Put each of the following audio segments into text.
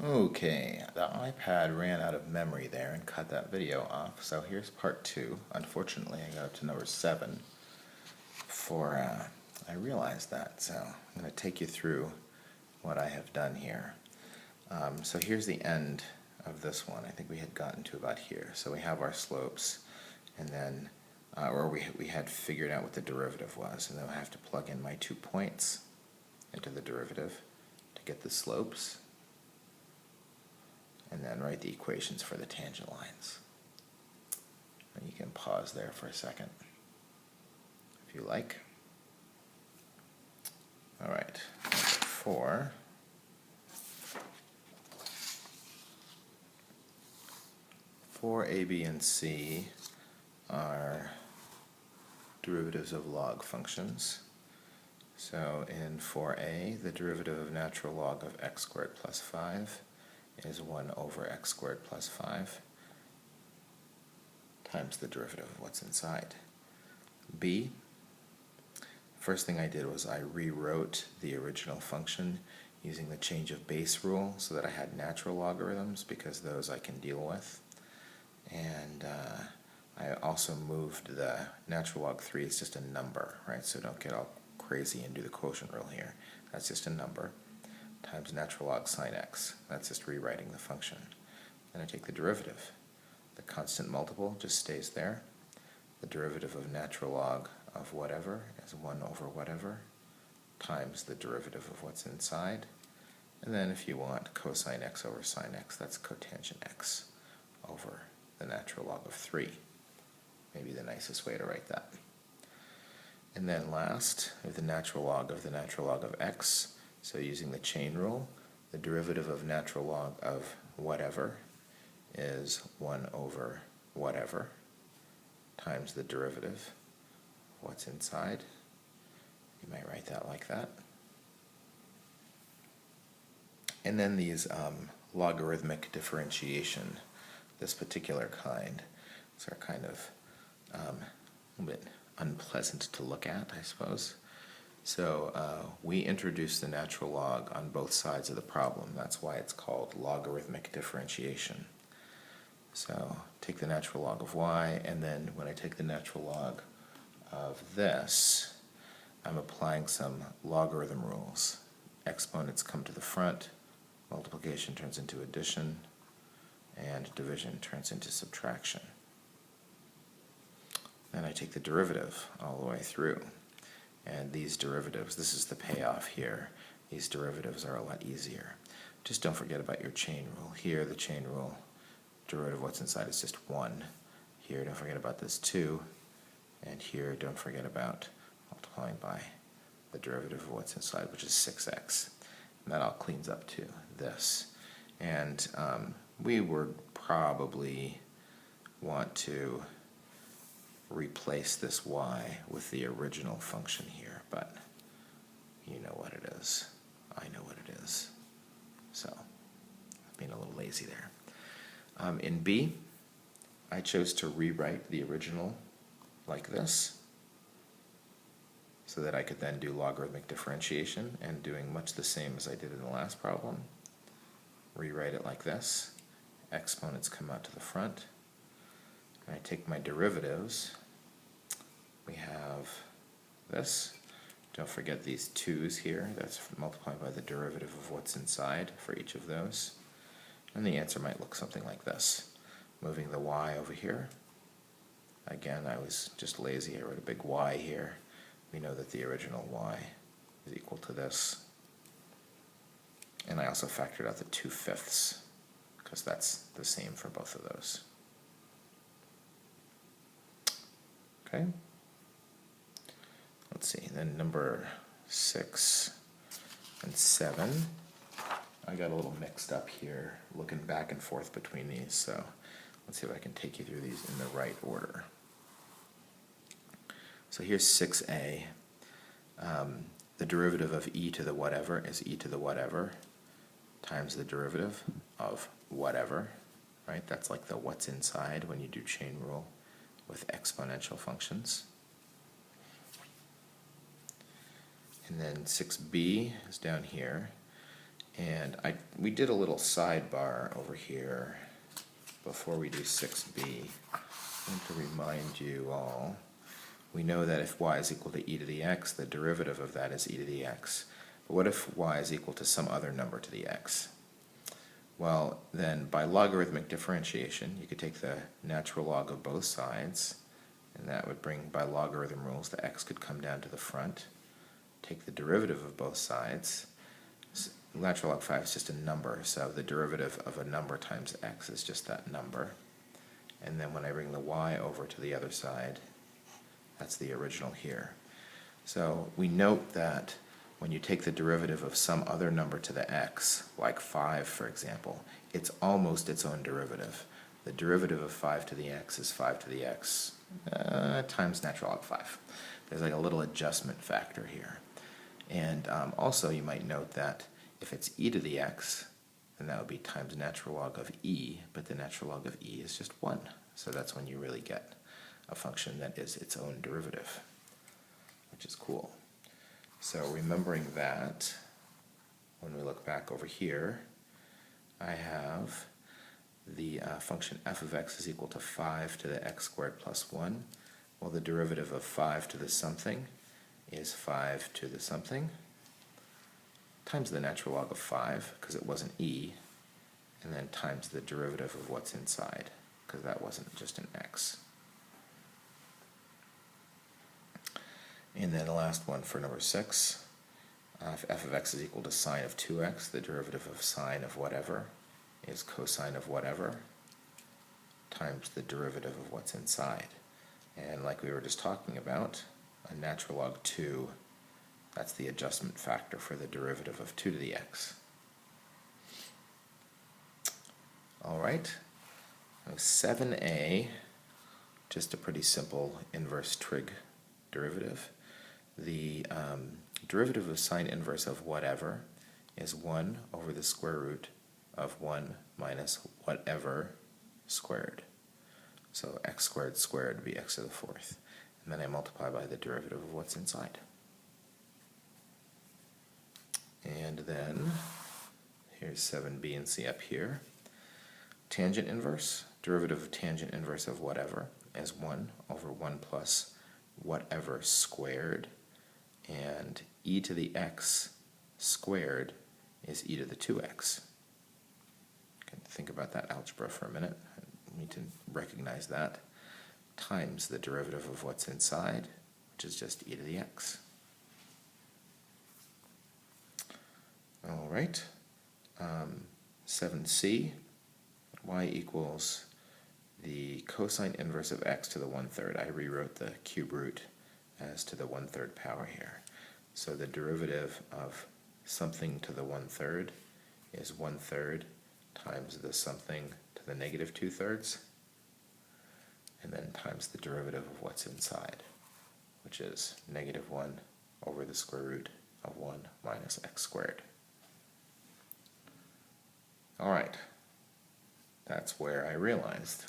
Okay, the iPad ran out of memory there and cut that video off, so here's part 2. Unfortunately, I got up to number 7 before I realized that, so I'm going to take you through what I have done here. So here's the end of this one. I think we had gotten to about here. So we have our slopes, and then, we had figured out what the derivative was, and then I have to plug in my 2 points into the derivative to get the slopes, and then write the equations for the tangent lines. And you can pause there for a second if you like. Alright, number 4, A, B, and C are derivatives of log functions. So in 4a, the derivative of natural log of x squared plus 5 is 1 over x squared plus 5 times the derivative of what's inside. B, first thing I did was I rewrote the original function using the change of base rule so that I had natural logarithms, because those I can deal with. And I also moved the natural log 3 is just a number, right? So don't get all crazy and do the quotient rule here. That's just a number, times natural log sine x. That's just rewriting the function. Then I take the derivative. The constant multiple just stays there. The derivative of natural log of whatever is 1 over whatever times the derivative of what's inside. And then if you want cosine x over sine x, that's cotangent x over the natural log of 3. Maybe the nicest way to write that. And then last, we have the natural log of x. So using the chain rule, the derivative of natural log of whatever is 1 over whatever times the derivative of what's inside. You might write that like that. And then these logarithmic differentiation, this particular kind, are kind of a little bit unpleasant to look at, I suppose. So we introduced the natural log on both sides of the problem. That's why it's called logarithmic differentiation. So take the natural log of y, and then when I take the natural log of this, I'm applying some logarithm rules. Exponents come to the front, multiplication turns into addition, and division turns into subtraction. Then I take the derivative all the way through. And these derivatives, this is the payoff here, these derivatives are a lot easier. Just don't forget about your chain rule. Here, the chain rule, derivative of what's inside is just 1. Here, don't forget about this 2. And here, don't forget about multiplying by the derivative of what's inside, which is 6x. And that all cleans up to this. And we would probably want to replace this y with the original function here, but you know what it is. I know what it is. So, being a little lazy there. In B, I chose to rewrite the original like this so that I could then do logarithmic differentiation, and doing much the same as I did in the last problem. Rewrite it like this. Exponents come out to the front. And I take my derivatives. We have this. Don't forget these 2's here. That's multiplied by the derivative of what's inside for each of those. And the answer might look something like this. Moving the y over here. Again, I was just lazy. I wrote a big y here. We know that the original y is equal to this. And I also factored out the 2/5, because that's the same for both of those. Okay? Let's see, then number 6 and 7. I got a little mixed up here, looking back and forth between these, so let's see if I can take you through these in the right order. So here's 6a. The derivative of e to the whatever is e to the whatever times the derivative of whatever, right? That's like the what's inside when you do chain rule with exponential functions. And then 6b is down here, And we did a little sidebar over here before we do 6b. I want to remind you all, we know that if y is equal to e to the x, the derivative of that is e to the x. But what if y is equal to some other number to the x? Well, then by logarithmic differentiation, you could take the natural log of both sides, and that would bring, by logarithm rules, the x could come down to the front. Take the derivative of both sides. Natural log 5 is just a number, so the derivative of a number times x is just that number. And then when I bring the y over to the other side, that's the original here. So we note that when you take the derivative of some other number to the x, like 5 for example, it's almost its own derivative. The derivative of 5 to the x is 5 to the x times natural log 5. There's like a little adjustment factor here. And also you might note that if it's e to the x, then that would be times natural log of e, but the natural log of e is just 1. So that's when you really get a function that is its own derivative, which is cool. So remembering that, when we look back over here, I have the function f of x is equal to 5 to the x squared plus 1. Well, the derivative of 5 to the something is 5 to the something times the natural log of 5, because it wasn't e, and then times the derivative of what's inside, because that wasn't just an x. And then the last one for number 6, if f of x is equal to sine of 2x, the derivative of sine of whatever is cosine of whatever times the derivative of what's inside. And like we were just talking about, a natural log 2, that's the adjustment factor for the derivative of 2 to the x. All right, now 7a, just a pretty simple inverse trig derivative. The derivative of sine inverse of whatever is 1 over the square root of 1 minus whatever squared. So x squared squared would be x to the 4th. And then I multiply by the derivative of what's inside. And then here's 7b and c up here. Tangent inverse, derivative of tangent inverse of whatever is 1 over 1 plus whatever squared, and e to the x squared is e to the 2x. Can think about that algebra for a minute. I need to recognize that, times the derivative of what's inside, which is just e to the x. All right, 7c, y equals the cosine inverse of x to the 1/3. I rewrote the cube root as to the 1/3 power here. So the derivative of something to the 1/3 is 1/3 times the something to the negative 2/3, and then times the derivative of what's inside, which is negative 1 over the square root of 1 minus x squared. All right, that's where I realized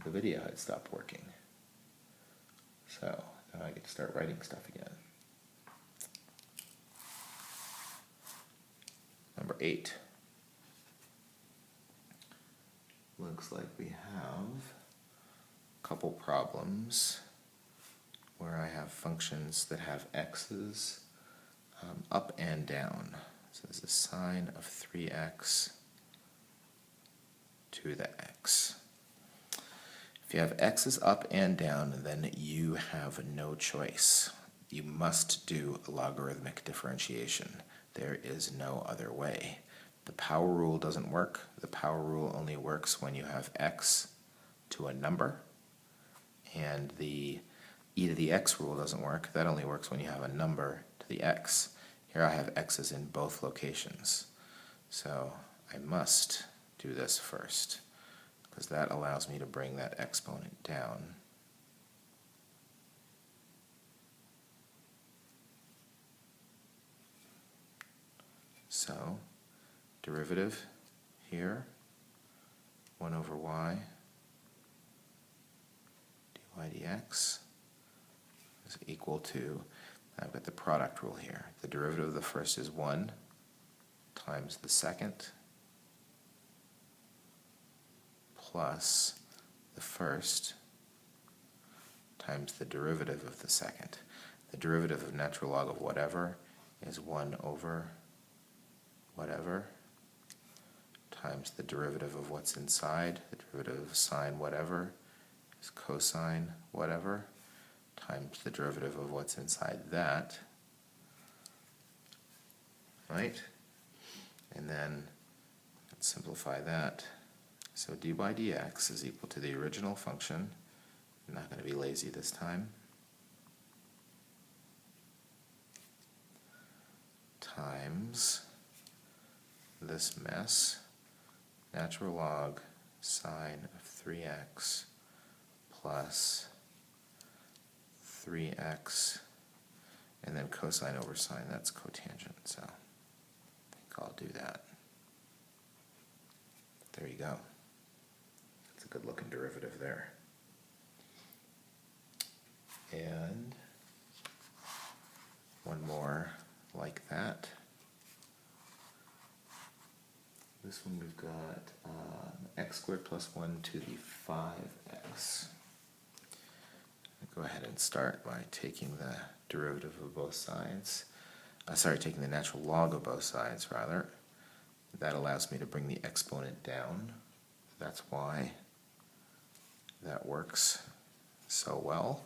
the video had stopped working. So now I get to start writing stuff again. Number 8. Looks like we have a couple problems where I have functions that have x's up and down. So this is sine of 3x to the x. If you have x's up and down, then you have no choice. You must do logarithmic differentiation. There is no other way. The power rule doesn't work. The power rule only works when you have x to a number. And the e to the x rule doesn't work. That only works when you have a number to the x. Here I have x's in both locations. So I must do this first, because that allows me to bring that exponent down. So derivative here, 1 over y dy dx is equal to, I've got the product rule here. The derivative of the first is 1 times the second plus the first times the derivative of the second. The derivative of natural log of whatever is 1 over whatever times the derivative of what's inside. The derivative of sine whatever is cosine whatever times the derivative of what's inside that, right? And then let's simplify that. So d by dx is equal to the original function. I'm not going to be lazy this time. Times this mess, natural log sine of 3x plus 3x, and then cosine over sine, that's cotangent, so I think I'll do that. There you go. That's a good looking derivative there. And one more like that. This one we've got x squared plus 1 to the 5x. Go ahead and start by taking the derivative of both sides. Taking the natural log of both sides, rather. That allows me to bring the exponent down. That's why that works so well.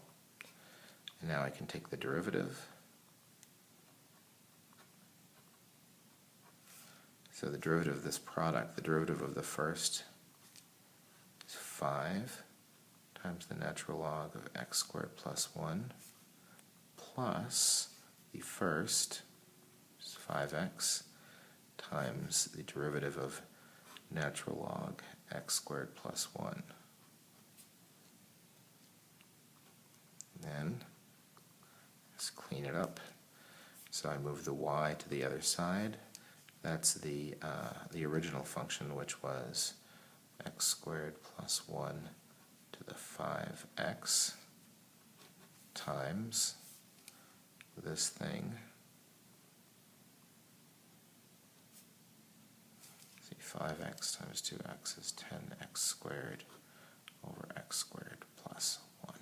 And now I can take the derivative. So the derivative of this product, the derivative of the first is 5 times the natural log of x squared plus 1 plus the first is 5x times the derivative of natural log x squared plus 1. Then let's clean it up. So I move the y to the other side. That's the original function, which was x squared plus 1 to the 5x times this thing. See, 5x times 2x is 10x squared over x squared plus 1.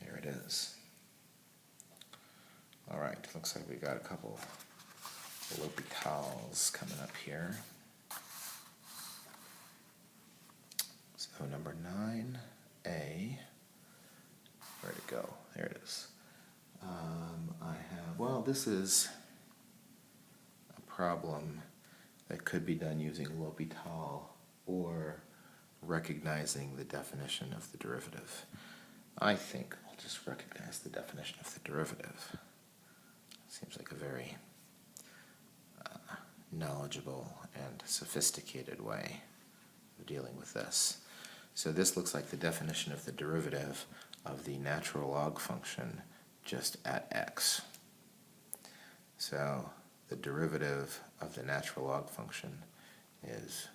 There it is. All right, looks like we got a couple L'Hopital's coming up here. So number 9a, where'd it go? There it is. This is a problem that could be done using L'Hopital or recognizing the definition of the derivative. I think I'll just recognize the definition of the derivative. Seems like a very knowledgeable and sophisticated way of dealing with this. So this looks like the definition of the derivative of the natural log function just at x. So the derivative of the natural log function is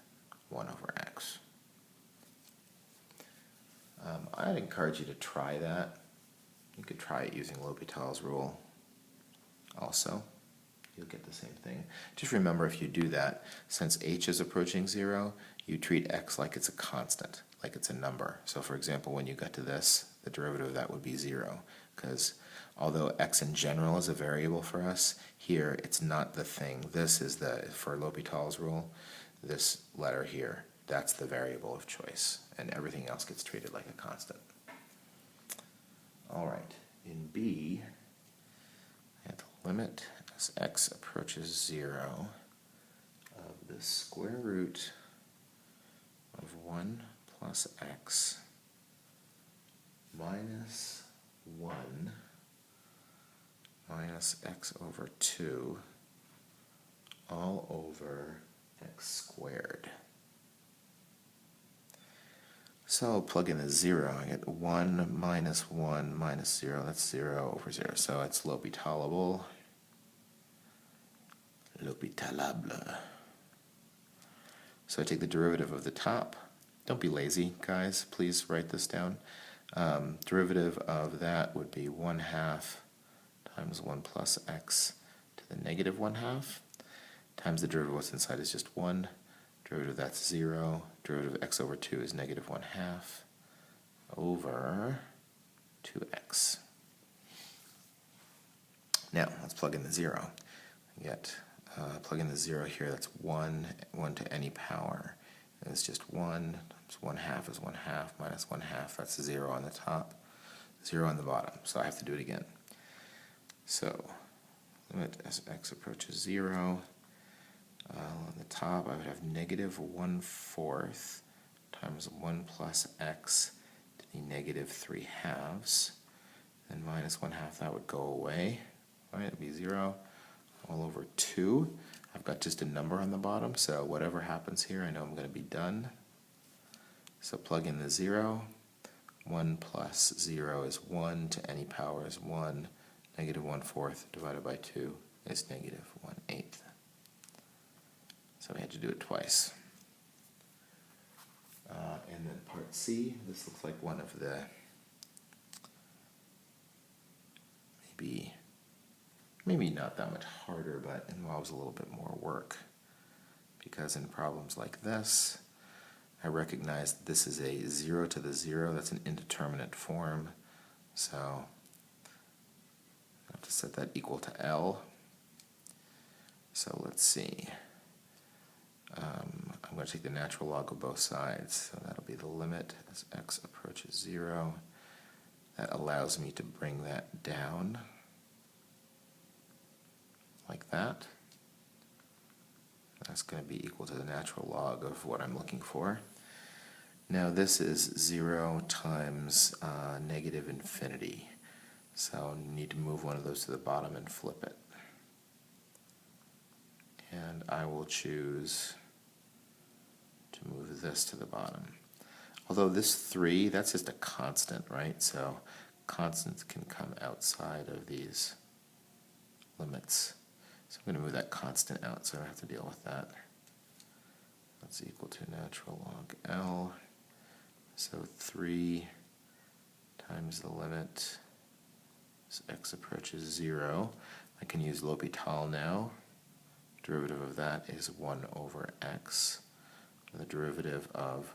1 over x. I'd encourage you to try that. You could try it using L'Hopital's rule also. You'll get the same thing. Just remember, if you do that, since h is approaching 0, you treat x like it's a constant, like it's a number. So for example, when you got to this, the derivative of that would be 0, because although x in general is a variable for us, here it's not the thing. This is for L'Hopital's rule, this letter here, that's the variable of choice, and everything else gets treated like a constant. All right, in B, I have the limit as x approaches 0 of the square root of 1 plus x minus 1 minus x over 2 all over x squared. So I'll plug in a 0. I get 1 minus 1 minus 0. That's 0 over 0. So it's L'Hopitalable. L'Hopitalable. So I take the derivative of the top. Don't be lazy, guys. Please write this down. Derivative of that would be 1/2 times 1 plus x to the negative 1/2 times the derivative of what's inside is just 1. Derivative of that's 0. Derivative of x over 2 is negative 1/2 over 2x. Now, let's plug in the 0. Plug in the 0 here, that's 1 to any power. And it's just 1 times 1/2 is 1/2 minus 1/2, that's 0 on the top, 0 on the bottom. So I have to do it again. So, limit as x approaches 0. On the top, I would have negative 1/4 times 1 plus x to the negative 3/2. And minus 1/2, that would go away. Right, it would be 0 all over 2. I've got just a number on the bottom, so whatever happens here, I know I'm going to be done. So plug in the 0. 1 plus 0 is 1 to any power is 1. Negative 1/4 divided by 2 is negative 1/8. So we had to do it twice. And then part C, this looks like one of the maybe not that much harder, but involves a little bit more work. Because in problems like this, I recognize that this is a 0 to the 0, that's an indeterminate form. So I have to set that equal to L. So let's see. I'm going to take the natural log of both sides. So that'll be the limit as x approaches 0. That allows me to bring that down like that. That's going to be equal to the natural log of what I'm looking for. Now this is 0 times negative infinity. So you need to move one of those to the bottom and flip it. And I will choose to move this to the bottom. Although this 3, that's just a constant, right? So constants can come outside of these limits. So I'm going to move that constant out so I don't have to deal with that. That's equal to natural log L. So 3 times the limit as x approaches 0. I can use L'Hopital now. Derivative of that is 1 over x. The derivative of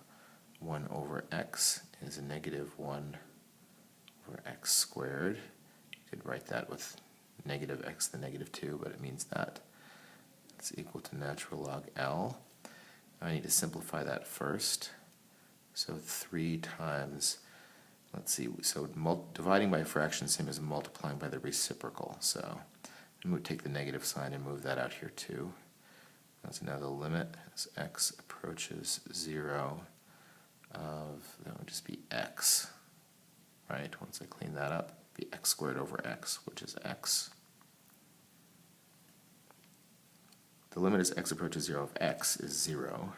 1 over x is a negative 1 over x squared. You could write that with negative x to the negative 2, but it means that it's equal to natural log L. I need to simplify that first. So 3 times, let's see, so dividing by a fraction same as multiplying by the reciprocal. So I'm going to take the negative sign and move that out here too. So now the limit as x approaches 0 of, that would just be x, right? Once I clean that up, it'd be x squared over x, which is x. The limit as x approaches 0 of x is 0.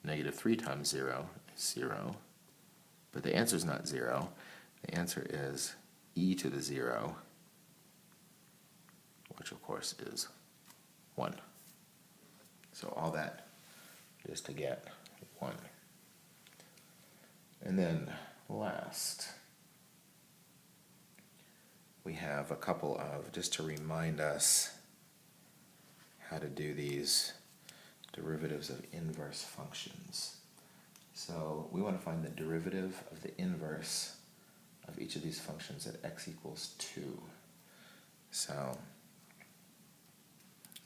Negative 3 times 0 is 0. But the answer is not 0. The answer is e to the 0, which of course is 1. So all that is to get 1. And then last, we have a couple of, just to remind us how to do these derivatives of inverse functions. So we want to find the derivative of the inverse of each of these functions at x equals 2. So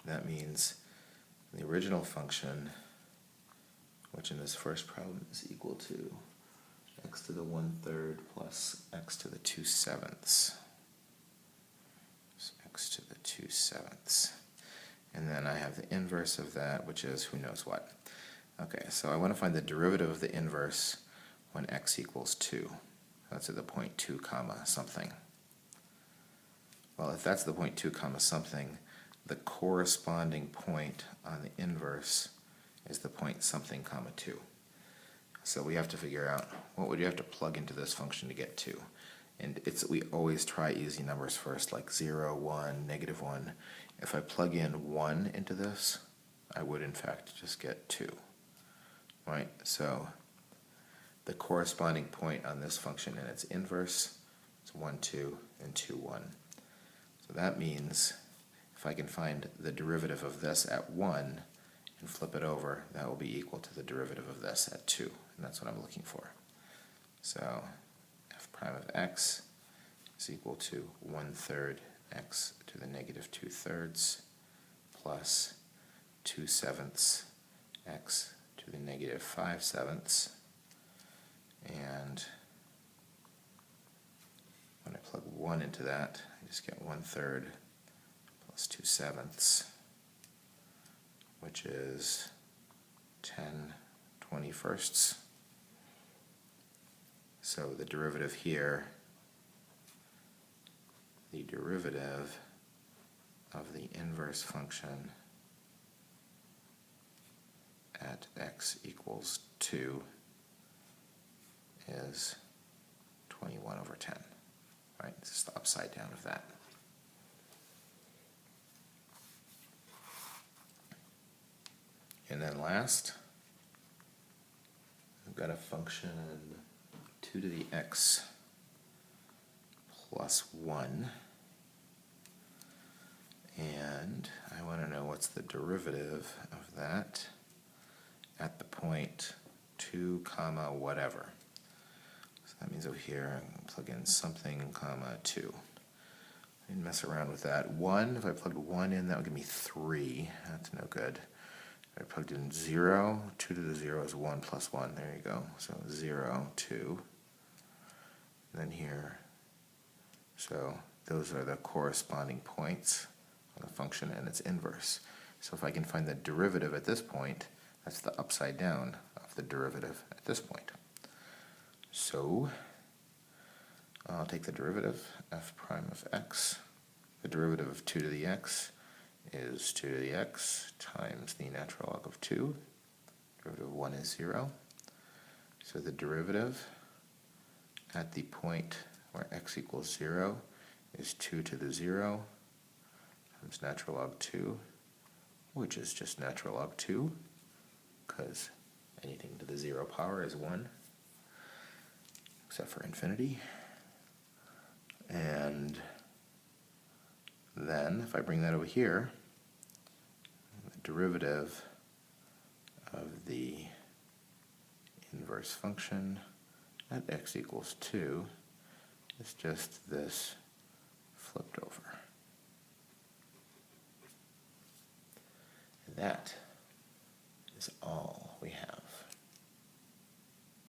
that means the original function, which in this first problem is equal to x to the 1/3 plus x to the 2/7. So x to the 2/7. And then I have the inverse of that, which is who knows what. Okay, so I want to find the derivative of the inverse when x equals 2. That's at the point 2 comma something. Well, if that's the point 2 comma something, the corresponding point on the inverse is the point something comma 2. So we have to figure out what would you have to plug into this function to get 2. And we always try easy numbers first, like 0, 1, negative 1. If I plug in 1 into this, I would in fact just get 2. Right? So the corresponding point on this function and its inverse is 1, 2, and 2, 1. So that means if I can find the derivative of this at 1 and flip it over, that will be equal to the derivative of this at 2, and that's what I'm looking for. So f prime of x is equal to 1/3 x to the negative 2/3 plus 2/7 x to the negative 5/7, and when I plug 1 into that, I just get 1/3 plus 2/7, which is 10/21. So the derivative here, the derivative of the inverse function at x equals 2 is 21/10. Right? This is the upside down of that. And then last, we've got a function 2 to the x plus 1. And I want to know what's the derivative of that at the point 2 comma whatever. So that means over here I'm going to plug in something comma 2. I didn't mess around with that. 1, if I plugged 1 in, that would give me 3. That's no good. If I plugged in 0, 2 to the 0 is 1 plus 1. There you go. So 0, 2. And then here, so those are the corresponding points on the function and its inverse. So if I can find the derivative at this point, that's the upside down of the derivative at this point. So I'll take the derivative, f prime of x. The derivative of 2 to the x is 2 to the x times the natural log of 2. Derivative of 1 is 0. So the derivative at the point where x equals 0 is 2 to the 0 times natural log 2, which is just natural log 2, because anything to the 0 power is 1, except for infinity. And then, if I bring that over here, the derivative of the inverse function at x equals 2 is just this flipped over. And that is all we have.